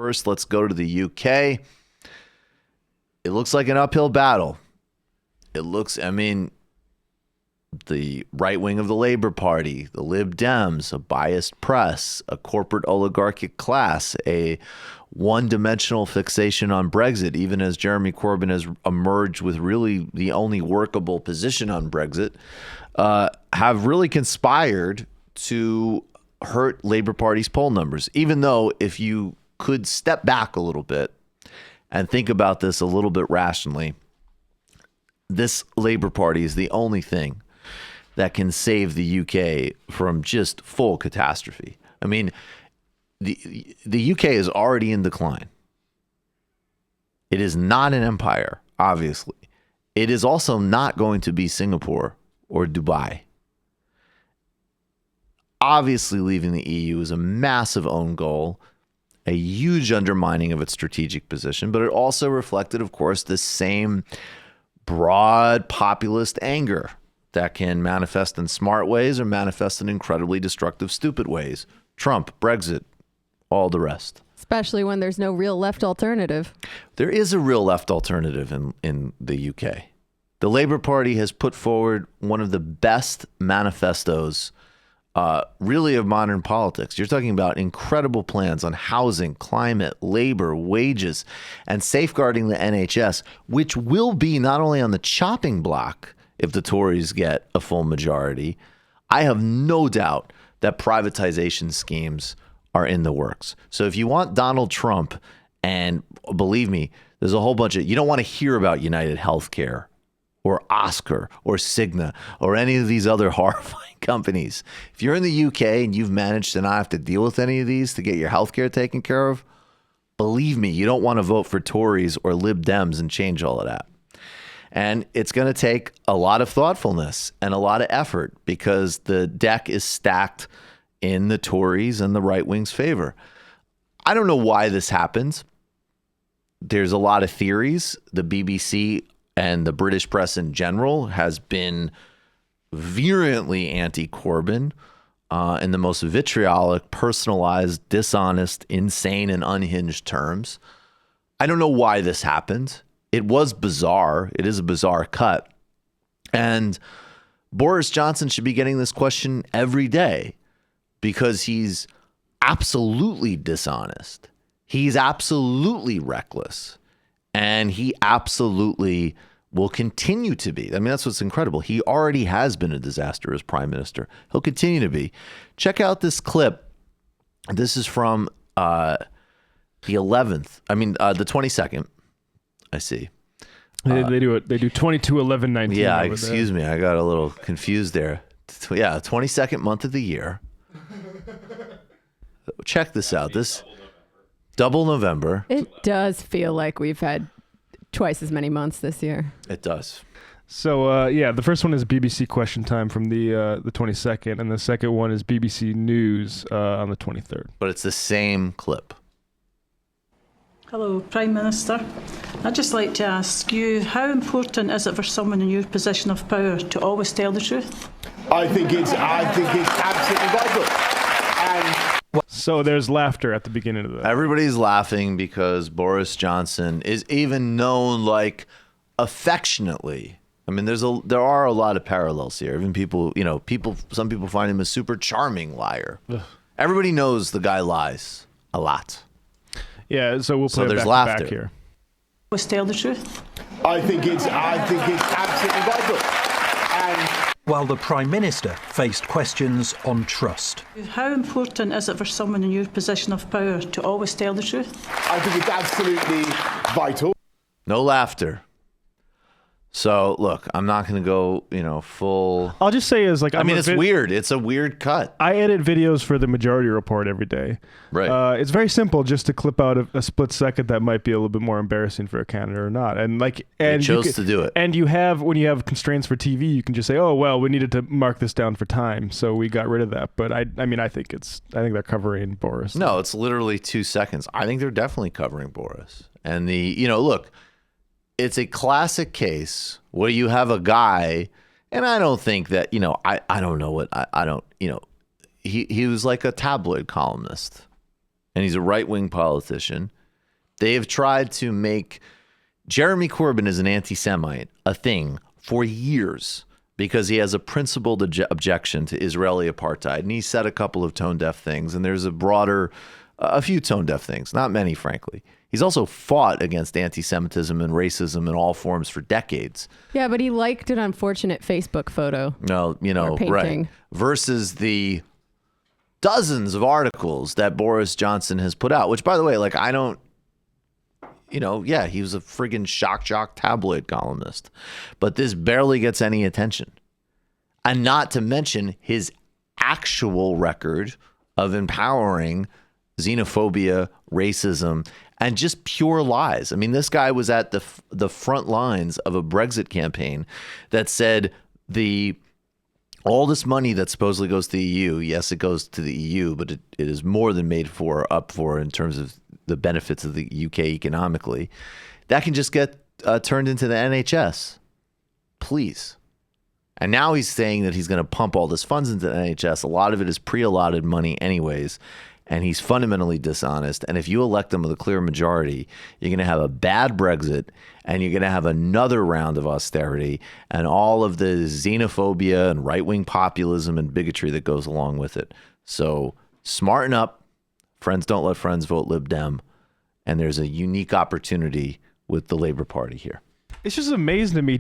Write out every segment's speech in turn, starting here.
First, let's go to the UK. It looks like an uphill battle. The right wing of the Labour Party, the Lib Dems, a biased press, a corporate oligarchic class, a one-dimensional fixation on Brexit, even as Jeremy Corbyn has emerged with really the only workable position on Brexit, have really conspired to hurt Labour Party's poll numbers, even though if you could step back a little bit and think about this a little bit rationally, this Labour Party is the only thing that can save the UK from just full catastrophe. I mean, the UK is already in decline. It is not an empire, obviously. It is also not going to be Singapore or Dubai. Obviously, leaving the EU is a massive own goal, a huge undermining of its strategic position, but it also reflected, of course, this same broad populist anger that can manifest in smart ways or manifest in incredibly destructive, stupid ways. Trump, Brexit, all the rest. Especially when there's no real left alternative. There is a real left alternative in the UK. The Labour Party has put forward one of the best manifestos really of modern politics. You're talking about incredible plans on housing, climate, labor, wages, and safeguarding the NHS, which will be not only on the chopping block if the Tories get a full majority. I have no doubt that privatization schemes are in the works. So if you want Donald Trump, and believe me, there's a whole bunch of, you don't want to hear about United Healthcare or Oscar or Cigna or any of these other horrifying companies. If you're in the UK and you've managed to not have to deal with any of these to get your healthcare taken care of, believe me, you don't want to vote for Tories or Lib Dems and change all of that. And it's going to take a lot of thoughtfulness and a lot of effort because the deck is stacked in the Tories and the right wing's favor. I don't know why this happens. There's a lot of theories. The BBC and the British press in general has been virulently anti-Corbyn in the most vitriolic, personalized, dishonest, insane, and unhinged terms. I don't know why this happened. It was bizarre. It is a bizarre cut. And Boris Johnson should be getting this question every day because he's absolutely dishonest. He's absolutely reckless. And he absolutely will continue to be. I mean, that's what's incredible. He already has been a disaster as prime minister. He'll continue to be. Check out this clip. This is from the 22nd. I see. They do it. They do 22, 11, 19. Yeah, excuse me. I got a little confused there. Yeah, 22nd month of the year. Check this out. This double November. It does feel like we've had twice as many months this year. It does. So, the first one is BBC Question Time from the 22nd, and the second one is BBC News on the 23rd. But it's the same clip. Hello, Prime Minister. I'd just like to ask you, how important is it for someone in your position of power to always tell the truth? I think it's absolutely vital. So there's laughter at the beginning of that. Everybody's laughing because Boris Johnson is even known affectionately. I mean, there are a lot of parallels here. Even some people find him a super charming liar. Ugh. Everybody knows the guy lies a lot. Yeah, so we'll play there's back here. Always tell the truth. I think it's absolutely vital. While the Prime Minister faced questions on trust. How important is it for someone in your position of power to always tell the truth? I think it's absolutely vital. No laughter. So, look, I'm not going to go, full... I'll just say it's weird. It's a weird cut. I edit videos for the Majority Report every day. Right. It's very simple just to clip out a split second that might be a little bit more embarrassing for a candidate or not. And you chose to do it. And when you have constraints for TV, you can just say, oh, well, we needed to mark this down for time, so we got rid of that. But I think they're covering Boris. No, it's literally 2 seconds. I think they're definitely covering Boris. And look, it's a classic case where you have a guy, and I don't think that, I don't know what, I don't, he was like a tabloid columnist. and he's a right-wing politician. They have tried to make Jeremy Corbyn as an anti-Semite a thing for years because he has a principled objection to Israeli apartheid. And he said a couple of tone-deaf things, and there's a few tone-deaf things, not many, frankly. He's also fought against anti-Semitism and racism in all forms for decades. Yeah, but he liked an unfortunate Facebook photo. No, or painting. Right. Versus the dozens of articles that Boris Johnson has put out, which, by the way, like, I don't, yeah, he was a friggin' shock jock tabloid columnist. But this barely gets any attention. And not to mention his actual record of empowering xenophobia, racism, and just pure lies. I mean, this guy was at the front lines of a Brexit campaign that said all this money that supposedly goes to the EU, yes, it goes to the EU, but it is more than up for in terms of the benefits of the UK economically. That can just get turned into the NHS. Please. And now he's saying that he's going to pump all this funds into the NHS. A lot of it is pre-allotted money anyways. And he's fundamentally dishonest. And if you elect him with a clear majority, you're going to have a bad Brexit, and you're going to have another round of austerity and all of the xenophobia and right-wing populism and bigotry that goes along with it. So smarten up. Friends don't let friends vote Lib Dem. And there's a unique opportunity with the Labour Party here. It's just amazing to me.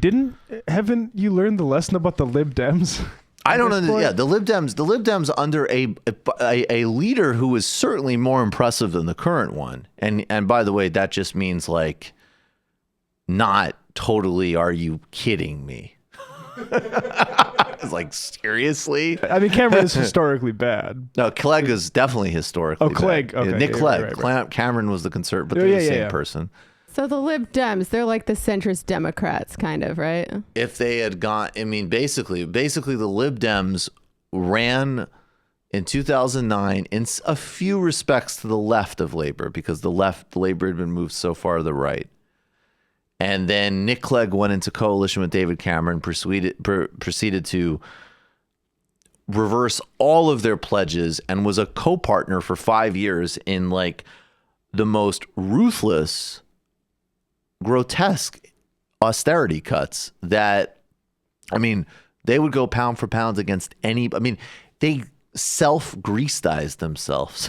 Haven't you learned the lesson about the Lib Dems? I don't know. Yeah, the Lib Dems under a leader who is certainly more impressive than the current one. And by the way, that just means like not totally. Are you kidding me? It's like, seriously? I mean, Cameron is historically bad. No, Clegg is definitely historically bad. Clegg. Okay. Nick Clegg. Right. Cameron was the conservative, but they're the same person. So the Lib Dems, they're like the centrist Democrats, kind of, right? If they had gone, I mean, basically the Lib Dems ran in 2009 in a few respects to the left of Labor, because the Labor had been moved so far to the right. And then Nick Clegg went into coalition with David Cameron, proceeded to reverse all of their pledges, and was a co-partner for 5 years in like the most ruthless, grotesque austerity cuts that, I mean, they would go pound for pound against any. I mean, they self-greased themselves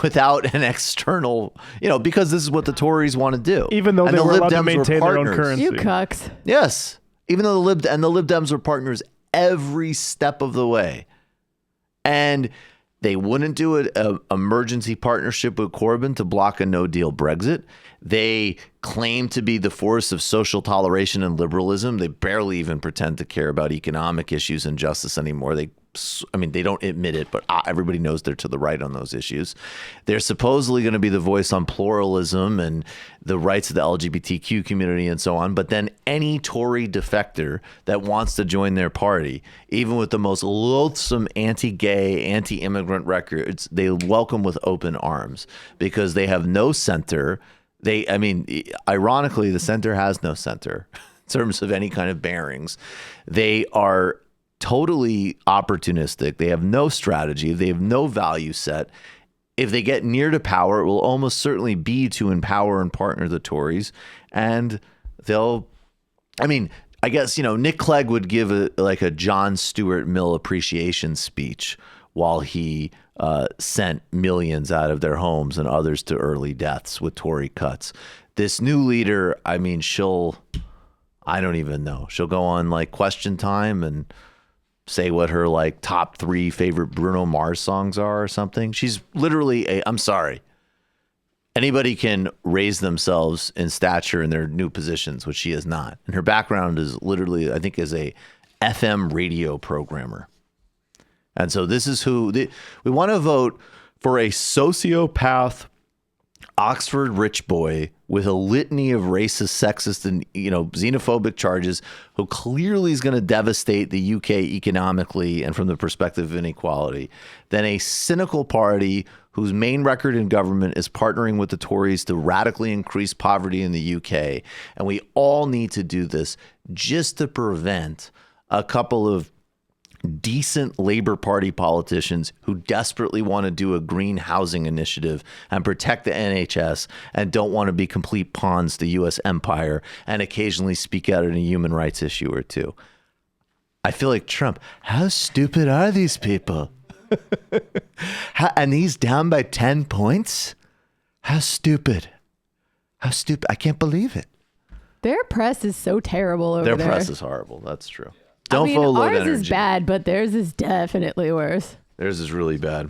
without an external, because this is what the Tories want to do. Even though they were allowed to maintain their own currency. You cucks. Yes. Even though the Lib Dems were partners every step of the way. And they wouldn't do an emergency partnership with Corbyn to block a no-deal Brexit. They claim to be the force of social toleration and liberalism. They barely even pretend to care about economic issues and justice anymore. They don't admit it, but everybody knows they're to the right on those issues. They're supposedly going to be the voice on pluralism and the rights of the LGBTQ community and so on. But then any Tory defector that wants to join their party, even with the most loathsome anti-gay, anti-immigrant records, they welcome with open arms because they have no center. Ironically, the center has no center in terms of any kind of bearings. They are totally opportunistic. They have no strategy. They have no value set. If they get near to power, it will almost certainly be to empower and partner the Tories. And I guess, Nick Clegg would give a John Stuart Mill appreciation speech while he sent millions out of their homes and others to early deaths with Tory cuts. This new leader, I don't even know. She'll go on like Question Time and say what her like top 3 favorite Bruno Mars songs are or something. She's literally I'm sorry. Anybody can raise themselves in stature in their new positions, which she is not. And her background is literally, I think, as a FM radio programmer. And so this is we want to vote for a sociopath Oxford rich boy with a litany of racist, sexist, and xenophobic charges, who clearly is going to devastate the UK economically and from the perspective of inequality, than a cynical party whose main record in government is partnering with the Tories to radically increase poverty in the UK. And we all need to do this just to prevent a couple of decent Labor Party politicians who desperately want to do a green housing initiative and protect the NHS and don't want to be complete pawns to U.S. empire and occasionally speak out on a human rights issue or two. I feel like Trump. How stupid are these people? And he's down by 10 points? How stupid. How stupid. I can't believe it. Their press is so terrible over there. Their press is horrible. That's true. Don't I mean, vote low ours energy. is bad, but theirs is definitely worse. Theirs is really bad.